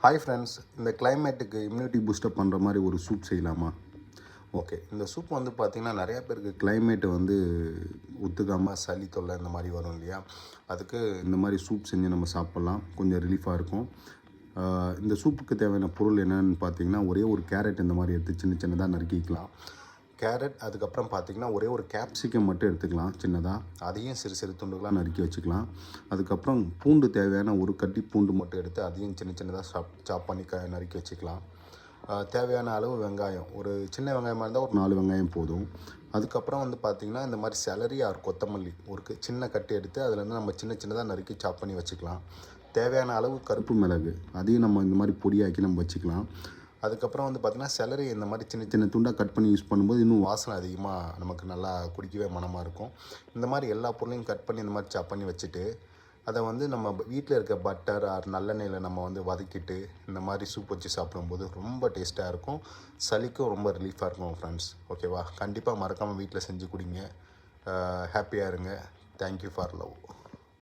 Hi friends, இந்த கிளைமேட்டுக்கு immunity boost up பண்ணுற மாதிரி ஒரு சூப் செய்யலாமா? ஓகே, இந்த சூப் வந்து பார்த்திங்கன்னா நிறையா பேருக்கு கிளைமேட்டு வந்து ஒத்துக்காமல் சளி தொல்லை இந்த மாதிரி வரும் இல்லையா? அதுக்கு இந்த மாதிரி சூப் செஞ்சு நம்ம சாப்பிட்லாம், கொஞ்சம் ரிலீஃபாக இருக்கும். இந்த சூப்புக்கு தேவையான பொருள் என்னென்னு பார்த்தீங்கன்னா, ஒரே ஒரு கேரட் இந்த மாதிரி எடுத்து சின்ன சின்னதாக நறுக்கிக்கலாம். கேரட், அதுக்கப்புறம் பார்த்திங்கன்னா ஒரே ஒரு கேப்சிகம் மட்டும் எடுத்துக்கலாம் சின்னதாக, அதையும் சிறு சிறு துண்டுகளாக நறுக்கி வச்சுக்கலாம். அதுக்கப்புறம் பூண்டு தேவையான ஒரு கட்டி பூண்டு மட்டும் எடுத்து அதையும் சின்ன சின்னதாக சாப் பண்ணி நறுக்கி வச்சுக்கலாம். தேவையான அளவு வெங்காயம், ஒரு சின்ன வெங்காயமாக இருந்தால் ஒரு 4 வெங்காயம் போதும். அதுக்கப்புறம் வந்து பார்த்திங்கன்னா இந்த மாதிரி செலரி ஆர் கொத்தமல்லி ஒரு சின்ன கட்டு எடுத்து அதிலேருந்து நம்ம சின்ன சின்னதாக நறுக்கி சாப் பண்ணி வச்சுக்கலாம். தேவையான அளவு கருப்பு மிளகு, அதையும் நம்ம இந்த மாதிரி பொடியாக்கி நம்ம வச்சுக்கலாம். அதுக்கப்புறம் வந்து பார்த்திங்கன்னா செலரி இந்த மாதிரி சின்ன சின்ன துண்டாக கட் பண்ணி யூஸ் பண்ணும்போது இன்னும் வாசனை அதிகமாக நமக்கு நல்லா குடிக்கவே மனமாக இருக்கும். இந்த மாதிரி எல்லா பொருளையும் கட் பண்ணி இந்த மாதிரி சாப் பண்ணி வச்சுட்டு, அதை வந்து நம்ம வீட்டில் இருக்க பட்டர் ஆர் நல்லெண்ணெயில் நம்ம வந்து வதக்கிட்டு இந்த மாதிரி சூப் வச்சு சாப்பிடும்போது ரொம்ப டேஸ்ட்டாக இருக்கும். சளிக்கும் ரொம்ப ரிலீஃபாக இருக்கும் ஃப்ரெண்ட்ஸ். ஓகேவா? கண்டிப்பாக மறக்காமல் வீட்டில் செஞ்சு குடிங்க. ஹாப்பியாக இருங்க. Thank you for love.